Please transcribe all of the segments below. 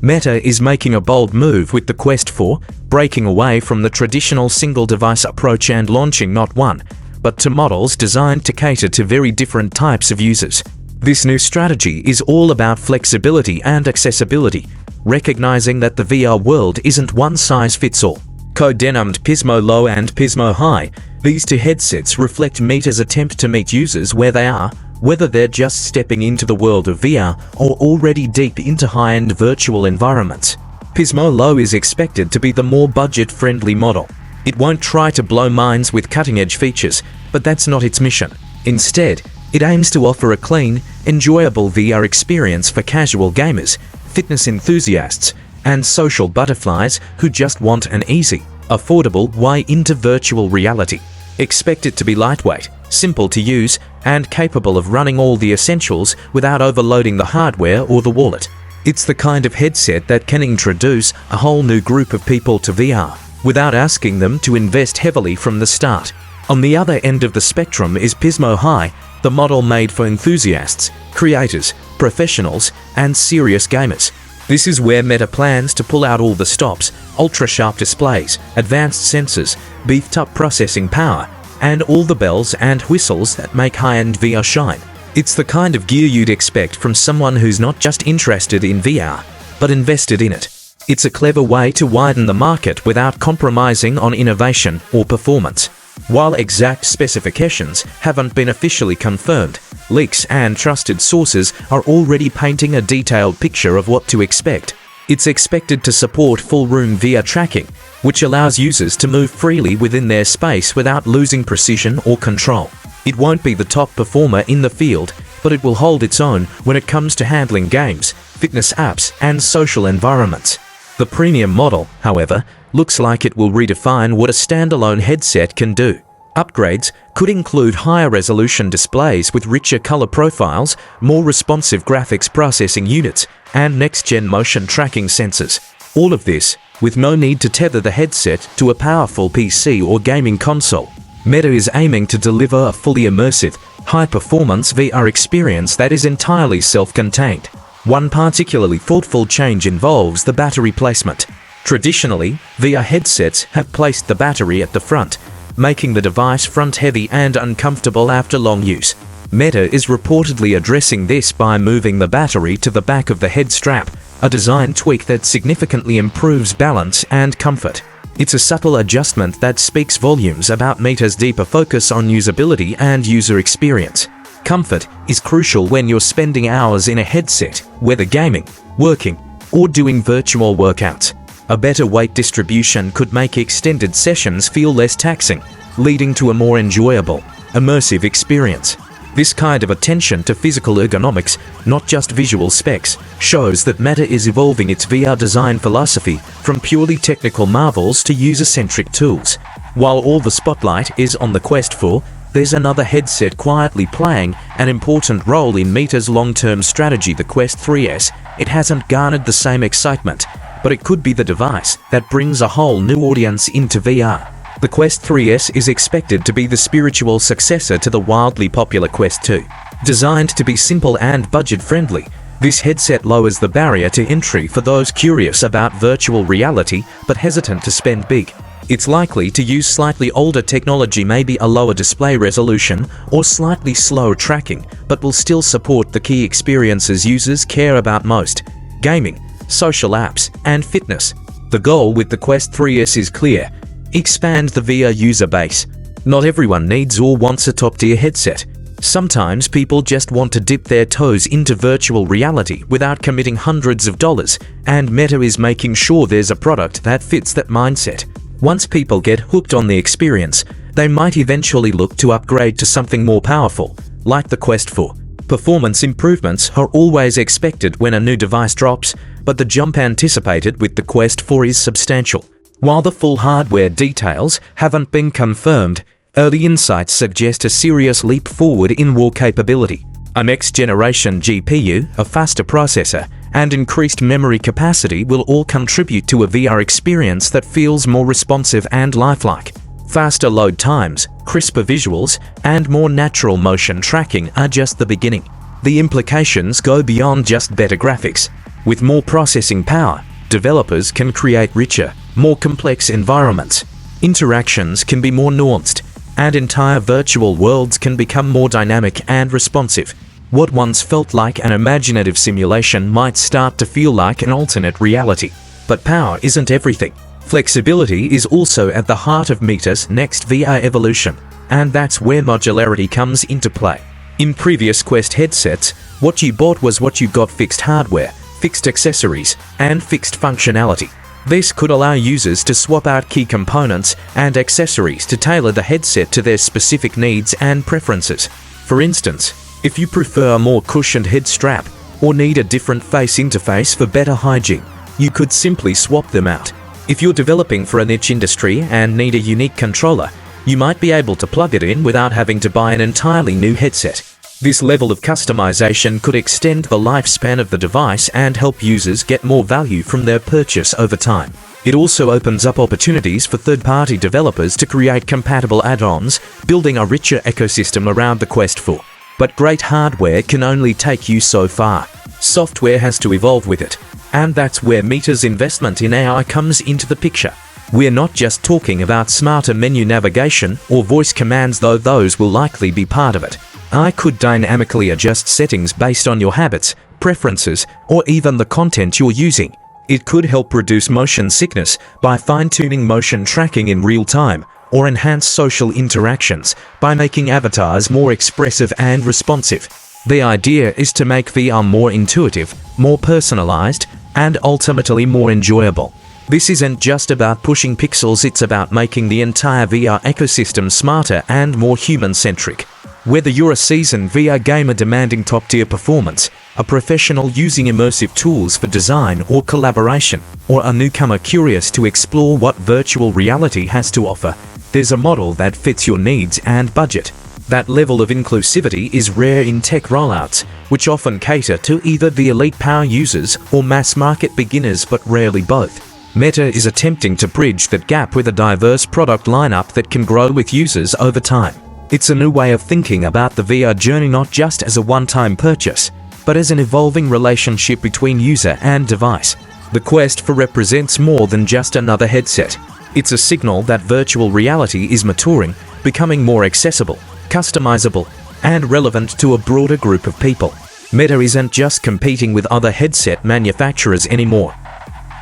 Meta is making a bold move with the Quest 4, breaking away from the traditional single-device approach and launching not one, but two models designed to cater to very different types of users. This new strategy is all about flexibility and accessibility, recognizing that the VR world isn't one size fits all. Codenamed Pismo Low and Pismo High, these two headsets reflect Meta's attempt to meet users where they are, whether they're just stepping into the world of VR or already deep into high-end virtual environments. Pismo Low is expected to be the more budget-friendly model. It won't try to blow minds with cutting-edge features, but that's not its mission. Instead, it aims to offer a clean, enjoyable VR experience for casual gamers, fitness enthusiasts, and social butterflies who just want an easy, affordable way into virtual reality. Expect it to be lightweight, simple to use, and capable of running all the essentials without overloading the hardware or the wallet. It's the kind of headset that can introduce a whole new group of people to VR, without asking them to invest heavily from the start. On the other end of the spectrum is Pismo High, the model made for enthusiasts, creators, professionals, and serious gamers. This is where Meta plans to pull out all the stops: ultra-sharp displays, advanced sensors, beefed-up processing power, and all the bells and whistles that make high-end VR shine. It's the kind of gear you'd expect from someone who's not just interested in VR, but invested in it. It's a clever way to widen the market without compromising on innovation or performance. While exact specifications haven't been officially confirmed, leaks and trusted sources are already painting a detailed picture of what to expect. It's expected to support full-room VR tracking, which allows users to move freely within their space without losing precision or control. It won't be the top performer in the field, but it will hold its own when it comes to handling games, fitness apps, and social environments. The premium model, however, looks like it will redefine what a standalone headset can do. Upgrades could include higher resolution displays with richer color profiles, more responsive graphics processing units, and next-gen motion tracking sensors. All of this with no need to tether the headset to a powerful PC or gaming console. Meta is aiming to deliver a fully immersive, high-performance VR experience that is entirely self-contained. One particularly thoughtful change involves the battery placement. Traditionally, VR headsets have placed the battery at the front, making the device front-heavy and uncomfortable after long use. Meta is reportedly addressing this by moving the battery to the back of the head strap, a design tweak that significantly improves balance and comfort. It's a subtle adjustment that speaks volumes about Meta's deeper focus on usability and user experience. Comfort is crucial when you're spending hours in a headset, whether gaming, working, or doing virtual workouts. A better weight distribution could make extended sessions feel less taxing, leading to a more enjoyable, immersive experience. This kind of attention to physical ergonomics, not just visual specs, shows that Meta is evolving its VR design philosophy from purely technical marvels to user-centric tools. While all the spotlight is on the Quest 4, there's another headset quietly playing an important role in Meta's long-term strategy, the Quest 3S. It hasn't garnered the same excitement, but it could be the device that brings a whole new audience into VR. The Quest 3S is expected to be the spiritual successor to the wildly popular Quest 2. Designed to be simple and budget-friendly, this headset lowers the barrier to entry for those curious about virtual reality but hesitant to spend big. It's likely to use slightly older technology, maybe a lower display resolution or slightly slower tracking, but will still support the key experiences users care about most: gaming, social apps, and fitness. The goal with the Quest 3S is clear: expand the VR user base. Not everyone needs or wants a top-tier headset. Sometimes people just want to dip their toes into virtual reality without committing hundreds of dollars, and Meta is making sure there's a product that fits that mindset. Once people get hooked on the experience, they might eventually look to upgrade to something more powerful, like the Quest 4. Performance improvements are always expected when a new device drops, but the jump anticipated with the Quest 4 is substantial. While the full hardware details haven't been confirmed, early insights suggest a serious leap forward in raw capability. A next-generation GPU, a faster processor, and increased memory capacity will all contribute to a VR experience that feels more responsive and lifelike. Faster load times, crisper visuals, and more natural motion tracking are just the beginning. The implications go beyond just better graphics. With more processing power, developers can create richer, more complex environments. Interactions can be more nuanced, and entire virtual worlds can become more dynamic and responsive. What once felt like an imaginative simulation might start to feel like an alternate reality. But power isn't everything. Flexibility is also at the heart of Meta's next VR evolution, and that's where modularity comes into play. In previous Quest headsets, what you bought was what you got: fixed hardware, fixed accessories, and fixed functionality. This could allow users to swap out key components and accessories to tailor the headset to their specific needs and preferences. For instance, if you prefer a more cushioned head strap or need a different face interface for better hygiene, you could simply swap them out. If you're developing for a niche industry and need a unique controller, you might be able to plug it in without having to buy an entirely new headset. This level of customization could extend the lifespan of the device and help users get more value from their purchase over time. It also opens up opportunities for third-party developers to create compatible add-ons, building a richer ecosystem around the Quest 4. But great hardware can only take you so far. Software has to evolve with it, and that's where Meta's investment in AI comes into the picture. We're not just talking about smarter menu navigation or voice commands, though those will likely be part of it. AI could dynamically adjust settings based on your habits, preferences, or even the content you're using. It could help reduce motion sickness by fine-tuning motion tracking in real time, or enhance social interactions by making avatars more expressive and responsive. The idea is to make VR more intuitive, more personalized, and ultimately more enjoyable. This isn't just about pushing pixels, it's about making the entire VR ecosystem smarter and more human-centric. Whether you're a seasoned VR gamer demanding top-tier performance, a professional using immersive tools for design or collaboration, or a newcomer curious to explore what virtual reality has to offer, there's a model that fits your needs and budget. That level of inclusivity is rare in tech rollouts, which often cater to either the elite power users or mass-market beginners, but rarely both. Meta is attempting to bridge that gap with a diverse product lineup that can grow with users over time. It's a new way of thinking about the VR journey, not just as a one-time purchase, but as an evolving relationship between user and device. The Quest 4 represents more than just another headset. It's a signal that virtual reality is maturing, becoming more accessible, customizable, and relevant to a broader group of people. Meta isn't just competing with other headset manufacturers anymore.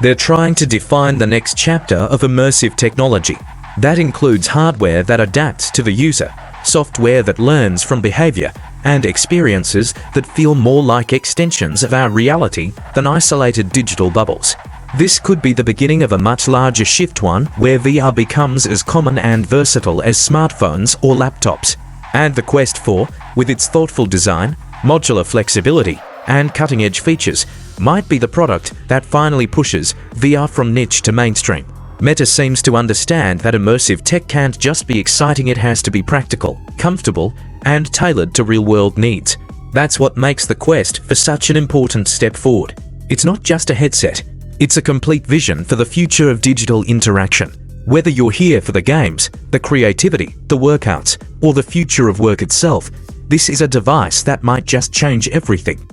They're trying to define the next chapter of immersive technology. That includes hardware that adapts to the user, software that learns from behavior, and experiences that feel more like extensions of our reality than isolated digital bubbles. This could be the beginning of a much larger shift, one where VR becomes as common and versatile as smartphones or laptops. And the Quest 4, with its thoughtful design, modular flexibility, and cutting-edge features, might be the product that finally pushes VR from niche to mainstream. Meta seems to understand that immersive tech can't just be exciting, it has to be practical, comfortable, and tailored to real-world needs. That's what makes the Quest 4 such an important step forward. It's not just a headset, it's a complete vision for the future of digital interaction. Whether you're here for the games, the creativity, the workouts, or the future of work itself, this is a device that might just change everything.